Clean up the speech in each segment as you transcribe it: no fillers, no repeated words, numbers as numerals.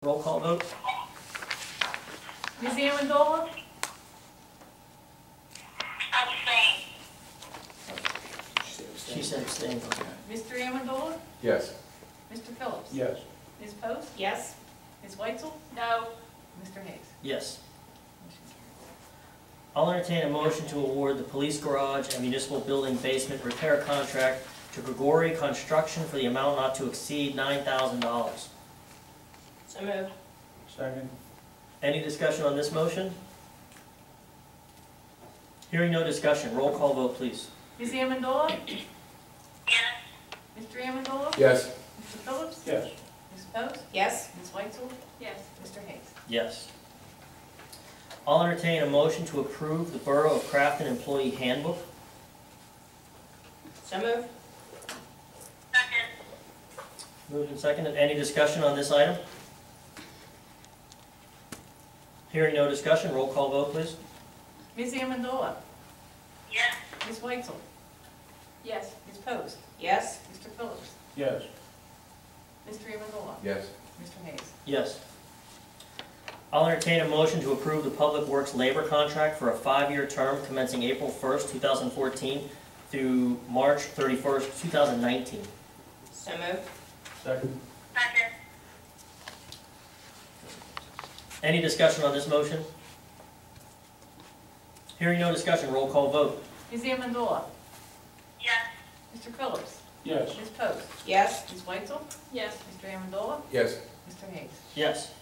Roll call vote? Ms. Amendola? She said abstain. Mr. Amendola? Yes. Mr. Phillips? Yes. Ms. Post? Yes. Ms. Weitzel? No. Mr. Hayes? Yes. I'll entertain a motion to award the police garage and municipal building basement repair contract to Grigori Construction for the amount not to exceed $9,000. So moved. Second. Any discussion on this motion? Hearing no discussion, roll call vote, please. Ms. Amendola? Yes. Mr. Amendola? Yes. Mr. Phillips? Yes. Ms. Post? Yes. Ms. Weitzel? Yes. Mr. Hayes? Yes. I'll entertain a motion to approve the Borough of Crafton Employee Handbook. So moved. Moved and seconded. Any discussion on this item? Hearing no discussion, roll call vote, please. Ms. Amendola? Yes. Ms. Weitzel? Yes. Ms. Post? Yes. Mr. Phillips? Yes. Mr. Amendola? Yes. Mr. Hayes? Yes. I'll entertain a motion to approve the Public Works labor contract for a 5-year term commencing April 1st, 2014 through March 31st, 2019. So moved. Second. Any discussion on this motion? Hearing no discussion, roll call vote. Ms. Amendola? Yes. Mr. Phillips? Yes. Ms. Post? Yes. Ms. Weitzel? Yes. Mr. Amendola? Yes. Mr. Hayes? Yes.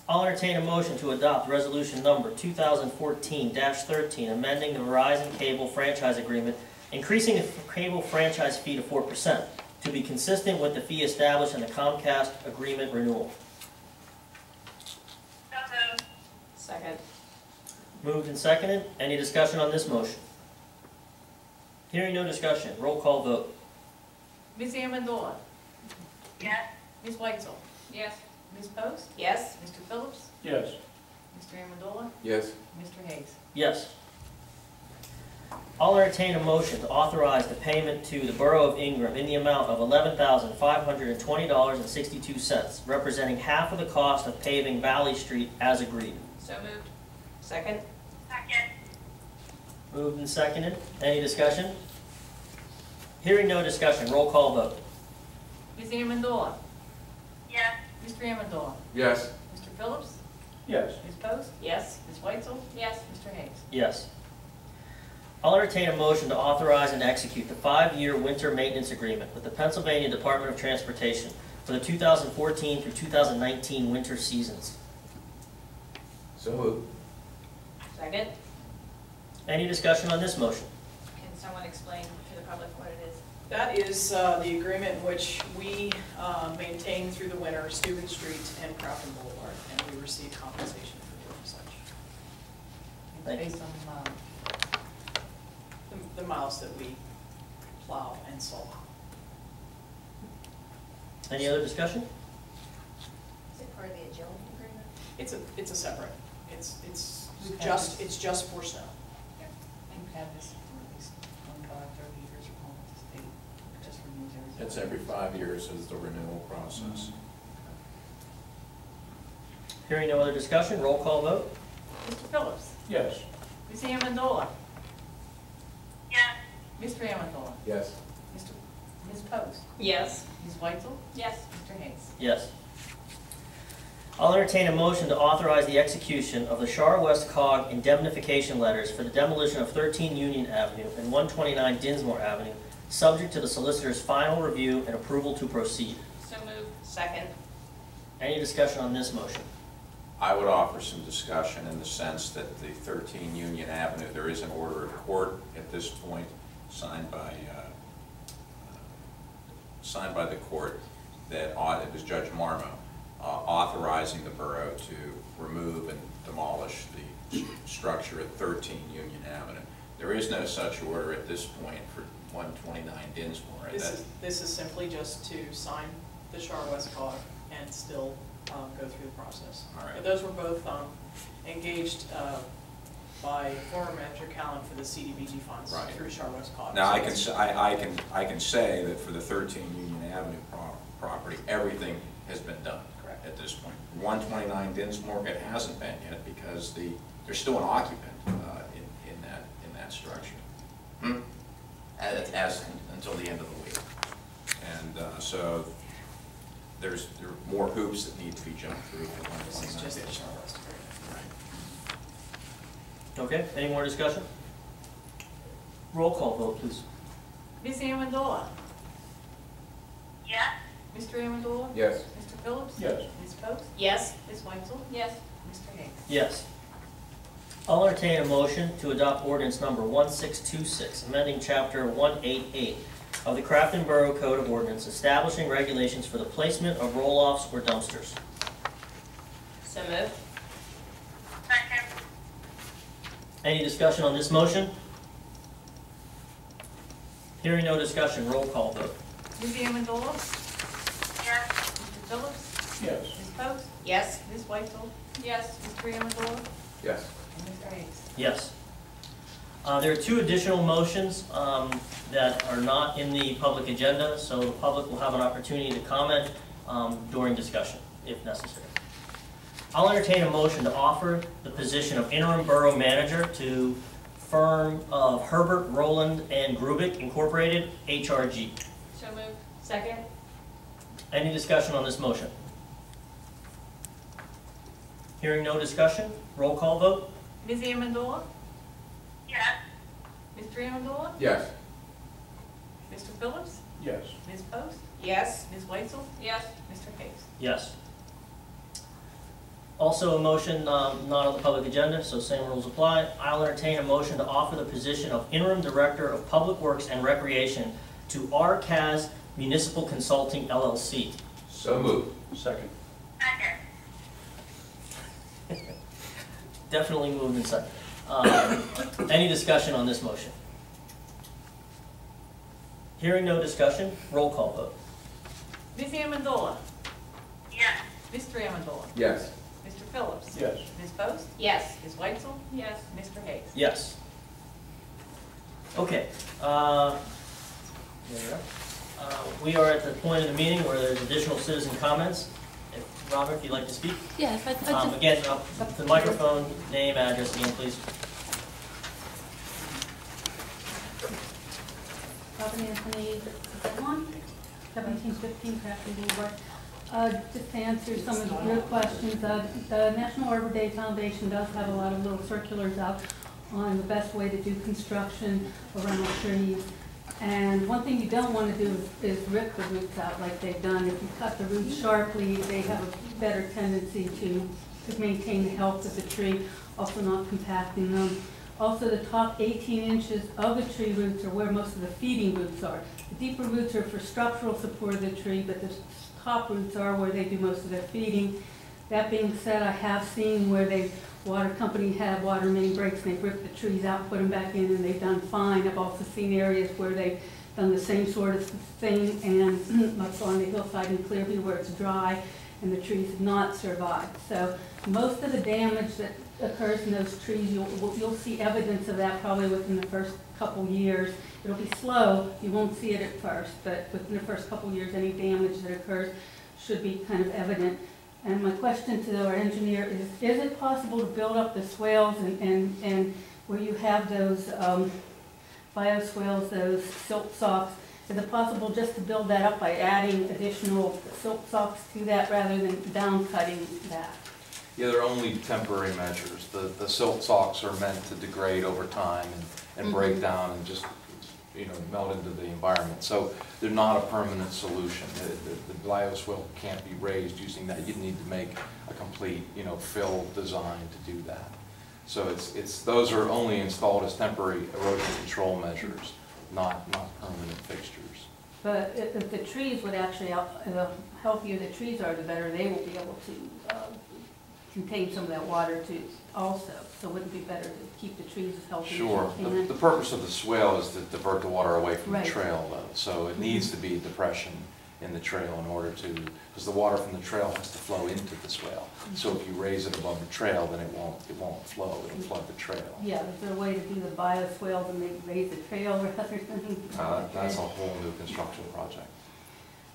I'll entertain a motion to adopt resolution number 2014-13, amending the Verizon Cable Franchise Agreement, increasing the cable franchise fee to 4%, to be consistent with the fee established in the Comcast agreement renewal. Second. Moved and seconded. Any discussion on this motion? Hearing no discussion, roll call vote. Ms. Amendola? Yes. Ms. Weitzel? Yes. Ms. Post? Yes. Mr. Phillips? Yes. Mr. Amendola? Yes. Mr. Hayes? Yes. I'll entertain a motion to authorize the payment to the Borough of Ingram in the amount of $11,520.62, representing half of the cost of paving Valley Street as agreed. So moved. Second. Moved and seconded. Any discussion? Hearing no discussion, roll call vote. Ms. Amendola? Yes. Mr. Amendola? Yes. Mr. Phillips? Yes. Ms. Post? Yes. Ms. Weitzel? Yes. Mr. Hayes? Yes. I'll entertain a motion to authorize and execute the 5-year winter maintenance agreement with the Pennsylvania Department of Transportation for the 2014 through 2019 winter seasons. So moved. Second. Any discussion on this motion? Can someone explain to the public what it is? That is the agreement in which we maintain through the winter Steuben Street and Crafton Boulevard, and we receive compensation for doing such. Thank you. Based on, The miles that we plow and salt. Any other discussion? Is it part of the agility agreement? It's a separate. It's We've had just this. it's just for snow. we've had this for at least 25, 30 years or more with the state. It just renews every. It's every 5 years is the renewal process. Hearing no other discussion, roll call vote. Mr. Phillips? Yes. Ms. Amendola? Yes. Mr. Amendola? Yes. Ms. Post? Yes. Ms. Weitzel? Yes. Mr. Hayes? Yes. I'll entertain a motion to authorize the execution of the Shar West Cog indemnification letters for the demolition of 13 Union Avenue and 129 Dinsmore Avenue, subject to the solicitor's final review and approval to proceed. So moved. Second. Any discussion on this motion? I would offer some discussion in the sense that the 13 Union Avenue, there is an order of court at this point signed by the court that it was Judge Marmo authorizing the borough to remove and demolish the structure at 13 Union Avenue. There is no such order at this point for 129 Dinsmore. This is simply just to sign the Shar West Cog and still go through the process. All right. But those were both engaged by former Manager Callan for the CDBG funds Right. through Shar West Cog. Now, So I can say that for the 13 Union Avenue property, everything has been done. correct. at this point. 129 Dinsmore, it hasn't been yet because there's still an occupant in that structure. As until the end of the week. And so there are more hoops that need to be jumped through for This is 129 just the Dinsmore. short list. Okay, any more discussion? Roll call vote, please. Ms. Amendola? Yes. Mr. Amendola? Yes. Mr. Phillips? Yes. Ms. Post? Yes. Ms. Weitzel? Yes. Mr. Hayes? Yes. I'll entertain a motion to adopt ordinance number 1626, amending chapter 188 of the Crafton Borough Code of Ordinance, establishing regulations for the placement of roll-offs or dumpsters. So moved. Second. Any discussion on this motion? Hearing no discussion, roll call vote. Ms. Amendola? Yes. Mr. Phillips? Yes. Ms. Post? Yes. Ms. Weitzel? Yes. Mr. Amendola? Yes. And Mr. Hayes? Yes. There are two additional motions that are not in the public agenda, so the public will have an opportunity to comment during discussion, if necessary. I'll entertain a motion to offer the position of interim borough manager to firm of Herbert, Rowland, and Grubik Incorporated, HRG. So moved. Second. Any discussion on this motion? Hearing no discussion, roll call vote. Ms. Amendola? Yes. Mr. Amendola? Yes. Mr. Phillips? Yes. Ms. Post? Yes. Ms. Weitzel? Yes. Mr. Hayes? Yes. Also a motion not on the public agenda, so same rules apply. I'll entertain a motion to offer the position of Interim Director of Public Works and Recreation to RCAS Municipal Consulting LLC. So moved. Second. Second. Definitely moved and seconded. Any discussion on this motion? Hearing no discussion, roll call vote. Ms. Amendola? Yes. Mr. Amendola? Yes. Mr. Phillips? Yes. Ms. Post? Yes. Ms. Weitzel? Yes. Mr. Hayes? Yes. Okay. There we go. We are at the point of the meeting where there's additional citizen comments. If, Robert, if you'd like to speak. Yes, I just, Again, the microphone, name, address again, please. Robin Anthony, 1715 Crafton Boulevard. Just to answer some of your questions, the National Arbor Day Foundation does have a lot of little circulars out on the best way to do construction around trees. And one thing you don't want to do is rip the roots out like they've done. If you cut the roots sharply, they have a better tendency to maintain the health of the tree, also not compacting them. Also, the top 18 inches of the tree roots are where most of the feeding roots are. The deeper roots are for structural support of the tree, but the top roots are where they do most of their feeding. That being said, I have seen where water company had water main breaks and they've ripped the trees out, put them back in, and they've done fine. I've also seen areas where they've done the same sort of thing, and up on the hillside in Clearview where it's dry and the trees have not survived. So most of the damage that occurs in those trees, you'll see evidence of that probably within the first couple years. It'll be slow, you won't see it at first, but within the first couple years, any damage that occurs should be kind of evident. And my question to our engineer is it possible to build up the swales and where you have those bioswales, those silt socks, is it possible just to build that up by adding additional silt socks to that rather than down cutting that? Yeah, they're only temporary measures. The silt socks are meant to degrade over time and break down and just, melt into the environment. So they're not a permanent solution. The bioswale can't be raised using that. You'd need to make a complete, fill design to do that. So those are only installed as temporary erosion control measures, not permanent fixtures. But if the trees would actually, the healthier the trees are, the better they will be able to contain some of that water too also. So wouldn't it be better to keep the trees as healthy as you Sure. can? The purpose of the swale is to divert the water away from Right. the trail though. So it needs to be a depression in the trail in order to, because the water from the trail has to flow into the swale. So if you raise it above the trail, then it won't flow, it'll flood the trail. Yeah, is there a way to do the bioswales and maybe raise the trail rather than? That's a whole new construction project.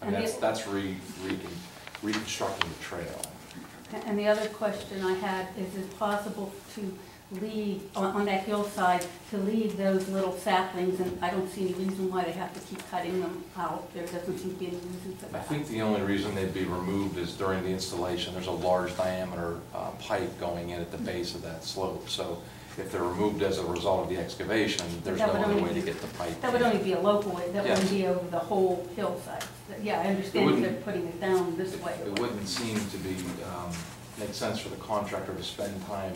I And mean, the- that's reconstructing the trail. And the other question I had is it possible to leave, on that hillside, to leave those little saplings, and I don't see any reason why they have to keep cutting them out. There doesn't seem to be any reason for I that. think the only reason they'd be removed is during the installation. There's a large diameter pipe going in at the base of that slope. So if they're removed as a result of the excavation, there's no That would other only way to be- get the pipe. That would only be a local way, that Yes. wouldn't be over the whole hillside. Yeah, I understand wouldn't- they're putting it down this way. It wouldn't seem to be, make sense for the contractor to spend time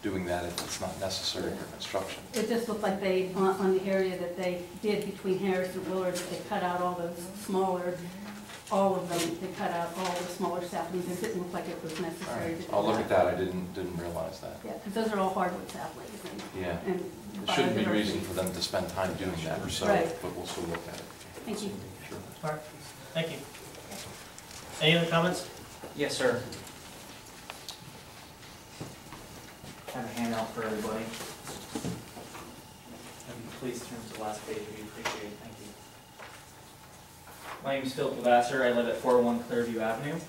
doing that if it's not necessary for construction. It just looked like they, on the area that they did between Harris and Willard, that they cut out all those smaller, all of them, they cut out all the smaller saplings. It didn't look like it was All necessary right, to do I'll look at that. I didn't realize that. Yeah, because those are all hardwood saplings. Yeah. And There shouldn't be biodiversity. reason for them to spend time doing that, so, Right. but we'll still look at it. Thank you. Sure. All right, thank you. Any other comments? Yes, sir. Have a handout for everybody. And please turn to the last page, we appreciate it, thank you. My name is Philip Lavasser, I live at 401 Clearview Avenue.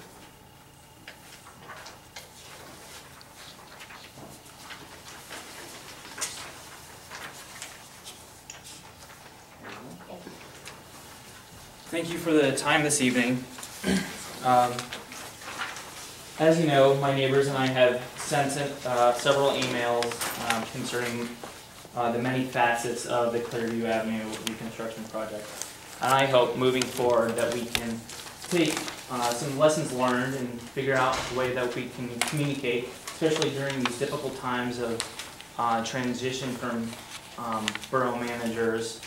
Thank you for the time this evening. As you know, my neighbors and I have sent several emails concerning the many facets of the Clearview Avenue reconstruction project. And I hope moving forward that we can take some lessons learned and figure out a way that we can communicate, especially during these difficult times of transition from borough managers.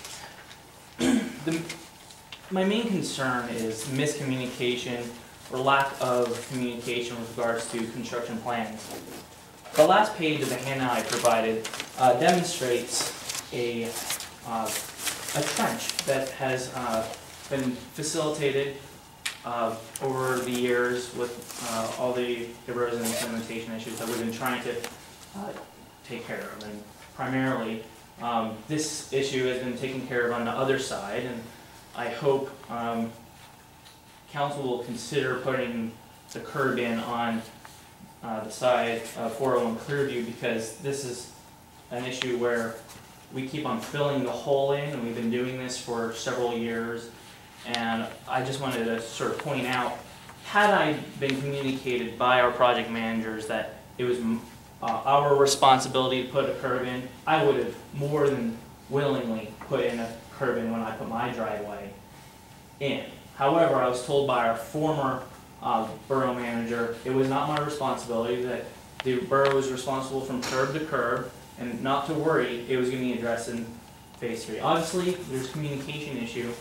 My main concern is miscommunication or lack of communication with regards to construction plans. The last page of the handout I provided demonstrates a trench that has been facilitated over the years with all the erosion and sedimentation issues that we've been trying to take care of. And primarily, this issue has been taken care of on the other side, and I hope council will consider putting the curb in on the side of 401 Clearview, because this is an issue where we keep on filling the hole in, and we've been doing this for several years. And I just wanted to sort of point out, had I been communicated by our project managers that it was our responsibility to put a curb in, I would have more than willingly put in a curb in when I put my driveway in. However, I was told by our former borough manager, it was not my responsibility, that the borough was responsible from curb to curb, and not to worry, it was going to be addressed in phase 3. Obviously, there's a communication issue,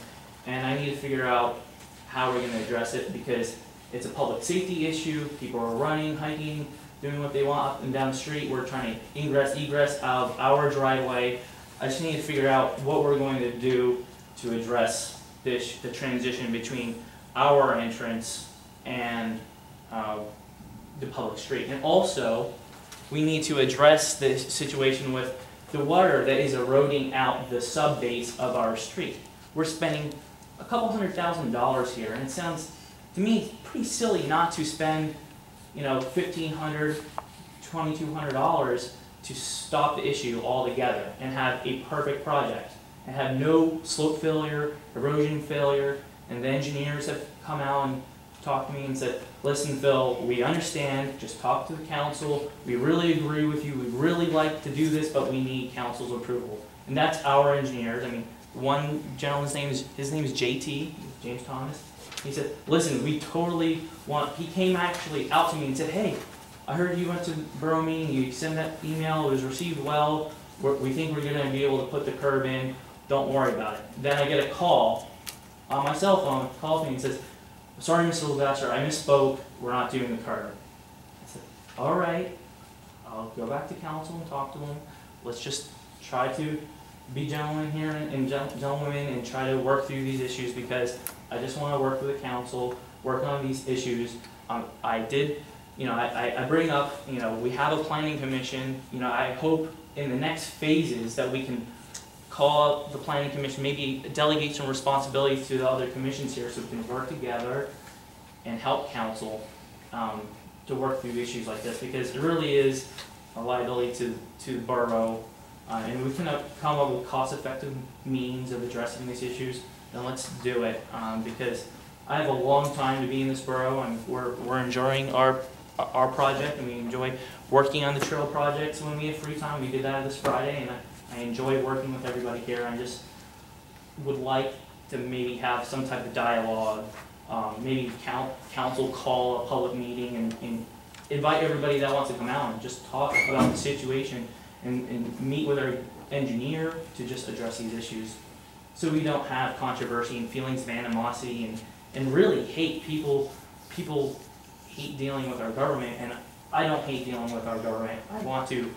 and I need to figure out how we're going to address it, because it's a public safety issue. People are running, hiking, doing what they want up and down the street. We're trying to egress out of our driveway. I just need to figure out what we're going to do to address this, the transition between our entrance and the public street. And also, we need to address the situation with the water that is eroding out the sub-base of our street. We're spending a couple $100,000 here, and it sounds to me pretty silly not to spend, you know, $1,500, $2,200 to stop the issue altogether and have a perfect project and have no slope failure, erosion failure. And the engineers have come out and talked to me and said, listen, Phil, we understand, just talk to the council, we really agree with you, we'd really like to do this, but we need council's approval. And that's our engineers. I mean, one gentleman's name is JT, James Thomas. He said, listen, we totally want, he came actually out to me and said, hey, I heard you went to the borough meeting, you sent that email, it was received well, we think we're gonna be able to put the curb in, don't worry about it. Then I get a call on my cell phone, calls me and says, sorry, Mr. Lavasser, I misspoke, we're not doing the curb. I said, all right, I'll go back to council and talk to them. Let's just try to be gentlemen here and gentlewomen and try to work through these issues, because I just want to work with the council, work on these issues. I did, you know, I bring up, you know, we have a planning commission. You know, I hope in the next phases that we can call the planning commission, maybe delegate some responsibilities to the other commissions here so we can work together and help council to work through issues like this, because it really is a liability to the borough. And we can come up with cost-effective means of addressing these issues, then let's do it. Because I have a long time to be in this borough, and we're enjoying our project, and we enjoy working on the trail projects when we have free time. We did that this Friday, and I enjoy working with everybody here. I just would like to maybe have some type of dialogue, maybe council call a public meeting and invite everybody that wants to come out and just talk about the situation and meet with our engineer to just address these issues, so we don't have controversy and feelings of animosity and really hate. People hate dealing with our government, and I don't hate dealing with our government. I want to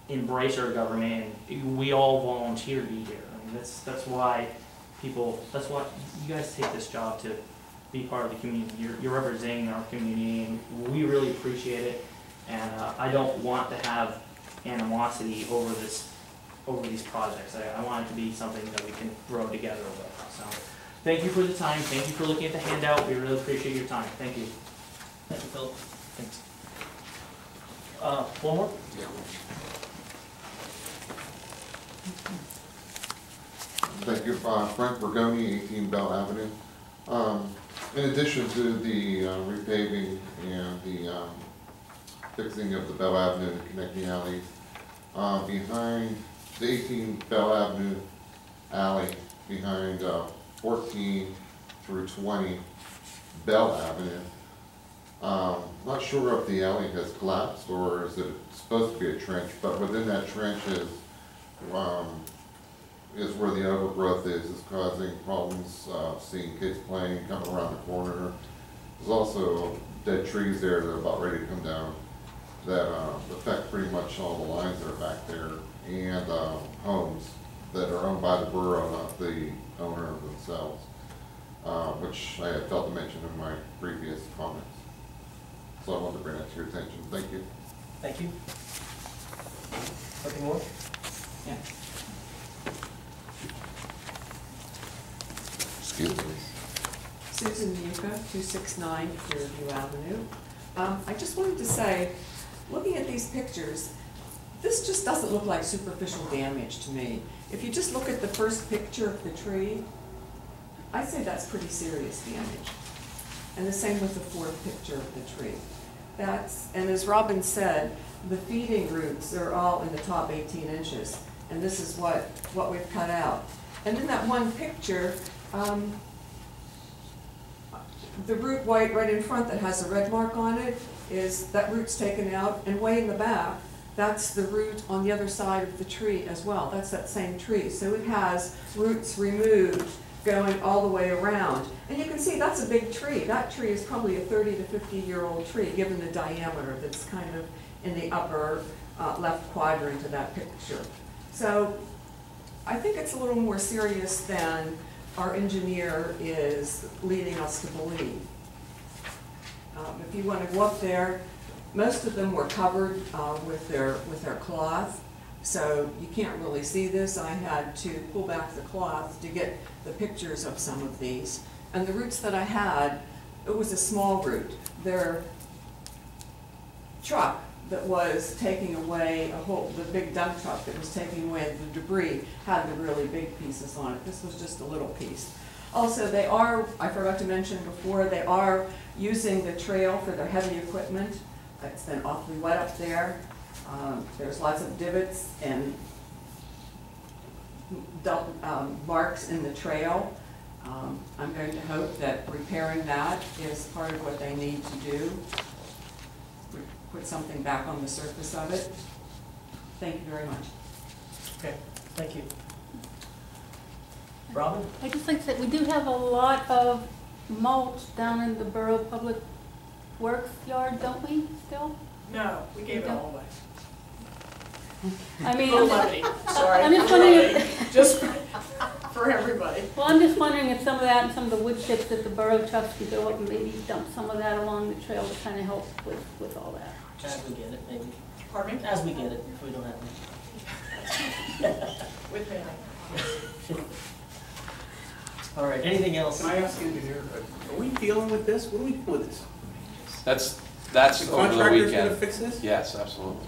embrace our government, and we all volunteer to be here. I mean, that's why you guys take this job, to be part of the community. You're representing our community, and we really appreciate it. And I don't want to have animosity over these projects. I want it to be something that we can grow together with. So, thank you for the time. Thank you for looking at the handout. We really appreciate your time. Thank you. Thank you, Philip. Thanks. One more? Thank you, Frank Bergoni, 18 Bell Avenue. In addition to the repaving and the fixing of the Bell Avenue and connecting alleys, behind the 18 Bell Avenue alley, behind 14 through 20 Bell Avenue, not sure if the alley has collapsed or is it supposed to be a trench, but within that trench is where the overgrowth is causing problems, seeing kids playing, coming around the corner. There's also dead trees there that are about ready to come down that affect pretty much all the lines that are back there, and homes that are owned by the borough, not the owner themselves, which I had felt to mention in my previous comments. So I wanted to bring that to your attention. Thank you. Thank you. Nothing more? Yeah. Excuse me. Susan Muka, 269 Clearview Avenue. I just wanted to say, looking at these pictures, this just doesn't look like superficial damage to me. If you just look at the first picture of the tree, I'd say that's pretty serious damage. And the same with the fourth picture of the tree. And as Robin said, the feeding roots are all in the top 18 inches, and this is what we've cut out. And in that one picture, the root right in front that has a red mark on it, that root's taken out, and way in the back, that's the root on the other side of the tree as well. That's that same tree. So it has roots removed going all the way around. And you can see that's a big tree. That tree is probably a 30 to 50-year-old tree, given the diameter that's kind of in the upper left quadrant of that picture. So I think it's a little more serious than our engineer is leading us to believe. If you want to go up there, most of them were covered with their cloth, so you can't really see this. I had to pull back the cloth to get the pictures of some of these. And the roots that I had, it was a small root. Their truck that was taking away the big dump truck that was taking away the debris had the really big pieces on it. This was just a little piece. Also, I forgot to mention before, they are using the trail for their heavy equipment. It's been awfully wet up there. There's lots of divots and marks in the trail. I'm going to hope that repairing that is part of what they need to do. Put something back on the surface of it. Thank you very much. Okay, thank you. Robin? I just like to say, we do have a lot of mulch down in the Borough Public Works yard, don't we, still? No, we gave it all away. I mean, For levity, sorry. I'm just for wondering levity. Just for everybody. well, I'm just wondering if some of that and some of the wood chips that the borough trucks could go up and maybe dump some of that along the trail to kind of help with all that. As we get it, maybe. Pardon me? As we get it, if we don't have it. With me. All right, anything else? Can I ask the engineer, are we dealing with this? What are we doing with this? That's The over the contractor's gonna weekend. fix this? Yes, absolutely.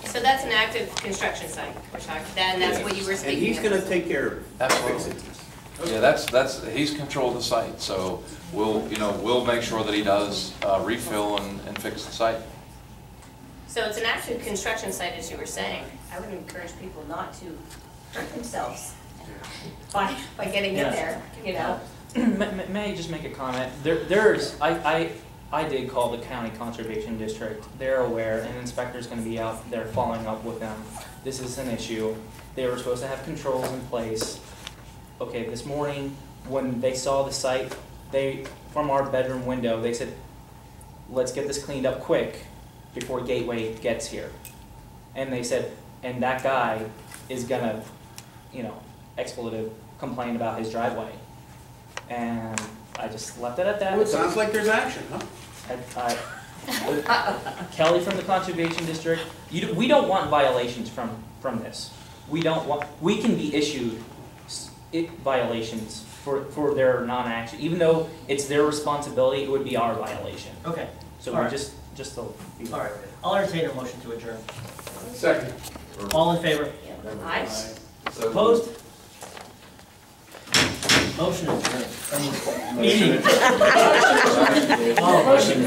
So that's an active construction site, we're talking, and that's what you were And speaking he's of. gonna take care of it? Absolutely. Fix it. Yeah, he's controlled the site, so we'll make sure that he does refill and fix the site. So it's an active construction site, as you were saying. I would encourage people not to hurt themselves by getting in Yes. there, you know? May I just make a comment? I did call the county conservation district. They're aware, and inspector's gonna be out there following up with them. This is an issue. They were supposed to have controls in place. Okay, this morning, when they saw the site, from our bedroom window, they said, let's get this cleaned up quick before Gateway gets here. And they said, and that guy is gonna, expletive, complain about his driveway. And I just left it at that. Well, it sounds like there's action, huh? Kelly from the Conservation District, we don't want violations from this. We can be issued violations for their non-action, even though it's their responsibility, it would be our violation. Okay, So All we're right. just to be. all right. I'll entertain a motion to adjourn. Second. All in favor? Aye. Opposed? Motion adjourned. I mean, meeting. Oh, motion.